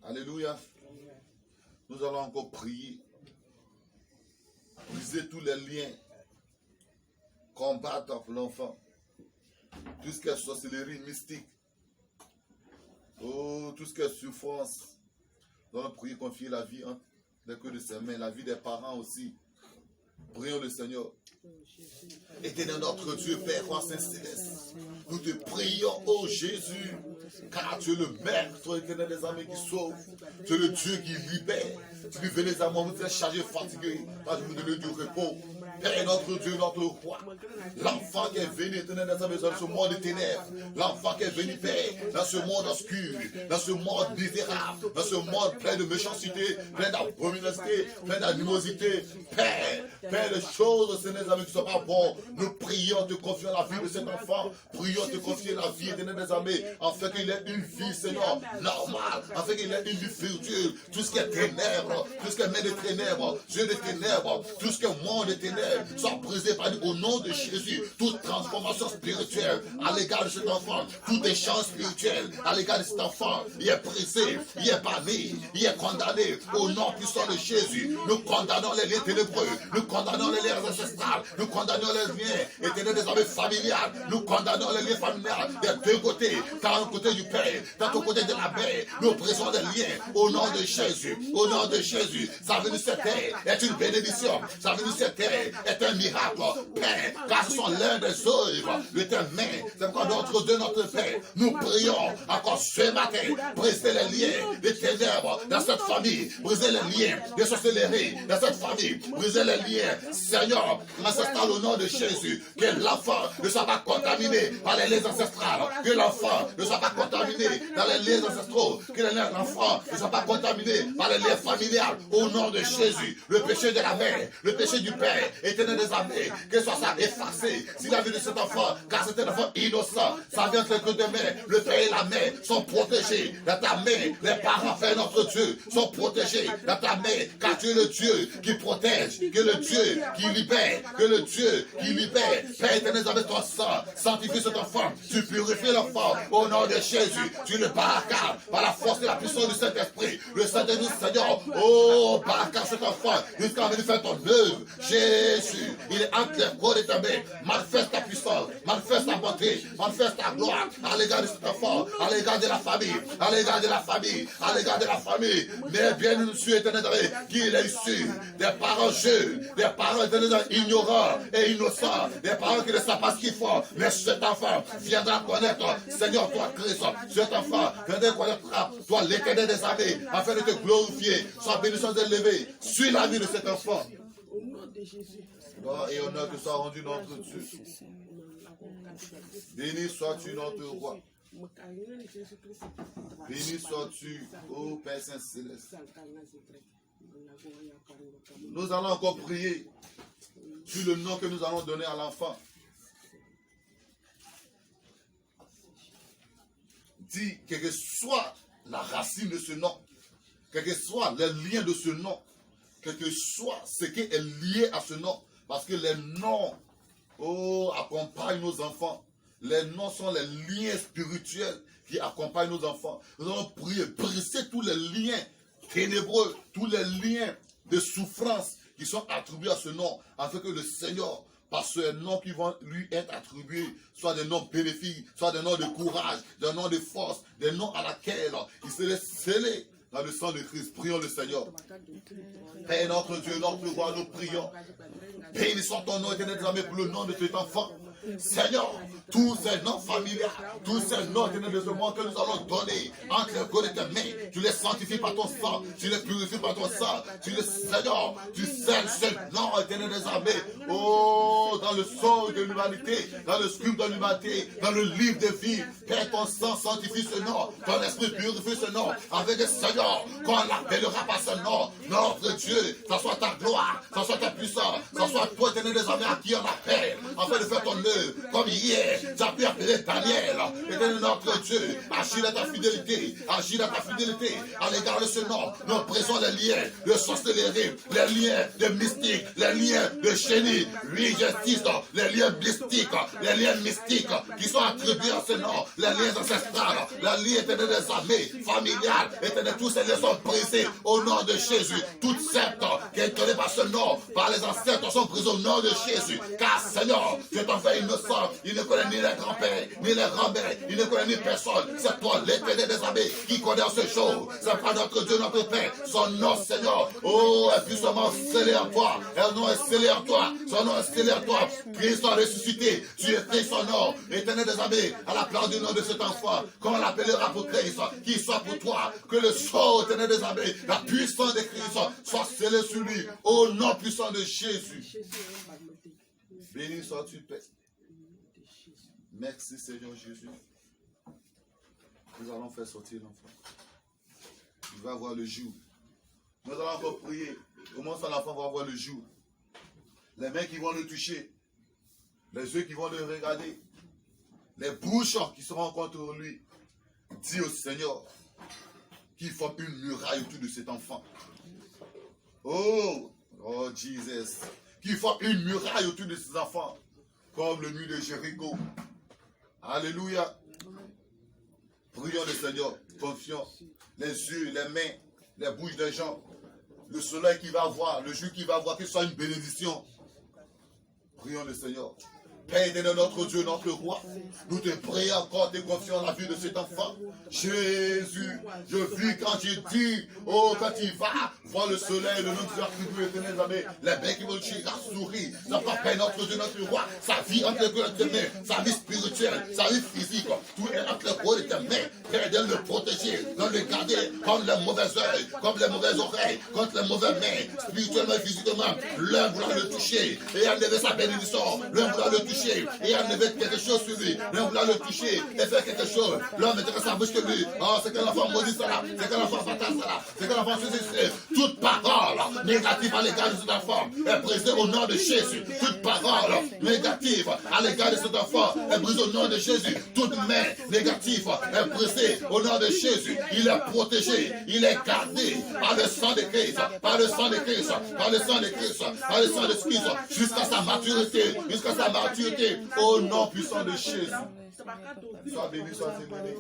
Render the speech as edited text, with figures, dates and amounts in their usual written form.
Alléluia. Nous allons encore prier. Briser tous les liens. Combattre l'enfant. Tout ce qui est sorcellerie mystique. Oh, tout ce qui est souffrance. Nous allons prier, confier la vie entre les queues de ses mains, la vie des parents aussi. Prions le Seigneur. Éternel notre Dieu, Père, roi Saint Céleste, nous te prions, ô Jésus, car tu es le Maître éternel des armées qui sauve, tu es le Dieu qui libère. Si vous venez à moi, vous êtes chargés, fatigués, parce que vous donnez du repos. Père, notre Dieu, notre roi, l'enfant qui est venu, éternel des armées, dans ce monde de ténèbres, l'enfant qui est venu, Père, dans ce monde obscur, dans ce monde misérable, dans ce monde plein de méchanceté, plein d'abominabilité, plein d'animosité, Père, les choses, Seigneur, des amis, qui ne sont pas bonnes, nous prions, te confions la vie de cet enfant, prions, te confier la vie, éternel des armées, afin qu'il ait une vie, Seigneur, normale, afin qu'il ait une vie fructueuse, tout ce qui est ténèbres, tout ce qui est main de ténèbres, Dieu de ténèbres, tout ce qui est monde de ténèbres, soit brisé par nous au nom de Jésus. Toute transformation spirituelle à l'égard de cet enfant, tout échange spirituel à l'égard de cet enfant, il est brisé, il est banni, il est condamné au nom puissant de Jésus. Nous condamnons les liens ténébreux, nous condamnons les liens ancestrales, nous condamnons les liens éternels des armées familiales, nous condamnons les liens familiales des deux côtés, tant au côté du Père, tant au côté de la mère. Nous brisons des liens au nom de Jésus, au nom de Jésus. Sa venue sur terre est une bénédiction, sa venue sur terre est un miracle, Père, car ce sont l'un des œuvres de tes mains. C'est pourquoi notre Dieu, notre Père, nous prions encore ce matin, briser les liens des ténèbres dans cette famille, briser les liens de sorcellerie dans cette famille, briser les liens, Seigneur, ancestral au nom de Jésus, que l'enfant ne soit pas contaminé par les liens ancestrales, que l'enfant ne soit pas contaminé dans les liens ancestraux, que l'enfant ne soit pas contaminé par les liens familiales, au nom de Jésus. Le péché de la mère, le péché du père, éternel des armées, que soit ça effacé, si la vie de cet enfant, car c'est un enfant innocent, ça vient que de main, le père et la mère sont protégés dans ta main, les parents, Père notre Dieu, sont protégés dans ta main, car tu es le Dieu qui protège, que le Dieu qui libère, que le Dieu qui libère. Père éternel des armées, ton sang, sanctifie cet enfant, tu purifies l'enfant, au nom de Jésus, tu le barricades par la force et la puissance du Saint-Esprit, le Saint-Esprit, Seigneur, oh, barricade cet enfant, jusqu'à venir faire ton œuvre, Jésus, il est entre les corps de ta main, manifeste ta puissance, manifeste ta bonté, manifeste ta gloire, à l'égard de cet enfant, à l'égard de la famille, à l'égard de la famille, à l'égard de la famille, mais bien nous suis éternel qu'il est issu des parents jeunes, des parents éternels ignorants et innocents, des parents qui ne savent pas ce qu'ils font, mais cet enfant viendra connaître, Seigneur, toi Christ, cet enfant viendra connaître, toi l'éternel des armées, afin de te glorifier, sois béni, sois élevé, suis la vie de cet enfant. Gloire et honneur te soit rendu notre Dieu. Béni sois-tu notre roi. Béni sois-tu, ô Père Saint Céleste. Nous allons encore prier sur le nom que nous allons donner à l'enfant. Dis, quelle que soit la racine de ce nom, quel que soit les liens de ce nom, quel que soit ce qui est lié à ce nom, parce que les noms accompagnent nos enfants. Les noms sont les liens spirituels qui accompagnent nos enfants. Nous allons prier, briser tous les liens ténébreux, tous les liens de souffrance qui sont attribués à ce nom, afin que le Seigneur, par ce nom qui vont lui être attribués, soit des noms bénéfiques, soit des noms de courage, des noms de force, des noms à laquelle il se laisse sceller dans le sang de Christ. Prions le Seigneur. Père notre Dieu, notre roi, nous prions. Bénissons ton nom éternel des armées pour le nom de cet enfant. Seigneur, tous ces noms familiaux, tous ces noms éternels de ce monde que nous allons donner entre les côtes de tes mains, tu les sanctifies par ton sang, tu les purifies par ton sang, tu les, Seigneur, tu scelles ce nom éternel des armées, oh, dans le sang de l'humanité, dans le scribe de l'humanité, dans le livre de vie. Père, ton sang sanctifie ce nom, ton esprit purifie ce nom, avec le Seigneur. Seigneur, qu'on l'appellera par son nom, notre Dieu, ça soit ta gloire, ça soit ta puissance, ça soit toi, éternel des armées, à qui on appelle, afin de faire ton œuvre, comme hier, tu as pu appeler Daniel, éternel notre Dieu, agis dans ta fidélité, agis dans ta fidélité, à l'égard de ce nom, nous présons les liens de sorcellerie, les liens de mystique, les liens de chénie, oui, justice, les liens mystiques, les liens mystiques, qui sont attribués à ce nom, les liens ancestrales, les liens éternels des armées, familiales, éternel, tous ces liens sont brisés au nom de Jésus. Toute secte qui est donnée par ce nom, par les ancêtres, sont brisés au nom de Jésus. Car Seigneur, tu es enfant innocent, il ne connaît ni les grands-pères, ni les grands-mères, il ne connaît ni personne. C'est toi, l'éternel des armées, qui connaît ce jour. C'est pas notre Dieu, notre Père, son nom, Seigneur. Oh, est puissamment scellé en toi. Un nom est scellé en toi. Son nom est scellé en toi. Christ a ressuscité. Tu écris son nom. Éternel des armées, à la place du nom de cet enfant, qu'on l'appellera pour Christ, qu'il soit pour toi. Que le sort, éternel des armées, la puissance de Christ soit scellée sur lui. Au nom puissant de Jésus. Béni sois-tu, Père. Merci, Seigneur Jésus. Nous allons faire sortir l'enfant. Il va voir le jour. Nous allons encore prier. Comment ça l'enfant va voir le jour? Les mains qui vont le toucher. Les yeux qui vont le regarder. Les bouches qui seront contre lui. Dis au Seigneur qu'il forme une muraille autour de cet enfant. Oh Jesus. Qu'il forme une muraille autour de ses enfants. Comme le mur de Jéricho. Alléluia. Prions le Seigneur, confions. Les yeux, les mains, les bouches des gens. Le soleil qui va voir, le jour qui va voir, qu'il soit une bénédiction. Prions le Seigneur. Père éternel, notre Dieu, notre roi, nous te prions encore, te confions la vie de cet enfant. Jésus, je vis quand j'ai dit, oh, quand il va voir le soleil, le nom de la tribu éternel, les bêtes qui vont tuer, la souris, ça va Père, notre Dieu, notre roi, sa vie entre les mains, sa vie spirituelle, sa vie physique, tout est entre les rôles de tes mains. Père, de le protéger, de le garder comme les mauvais œils, comme les mauvaises oreilles, contre les mauvaises mains, spirituellement et physiquement. L'un voulant le toucher et enlever sa bénédiction, l'un voulant le toucher et enlever quelque chose sur lui, l'un voulant le toucher et faire quelque chose, l'un mettra sa bouche que lui. Oh, c'est qu'un enfant maudit ça là, c'est qu'un enfant fatal ça là, c'est qu'un enfant ceci. Toute parole négative à l'égard de cet enfant est brisée au nom de Jésus. Toute parole négative à l'égard de cet enfant est brisée au nom de Jésus. Toute main négative est brisée au nom de Jésus. Il est protégé, il est gardé par le sang de Christ, par le sang de Christ, par le sang de Christ, par le sang de Christ, jusqu'à sa maturité, au nom puissant de Jésus. Sois béni, sois béni.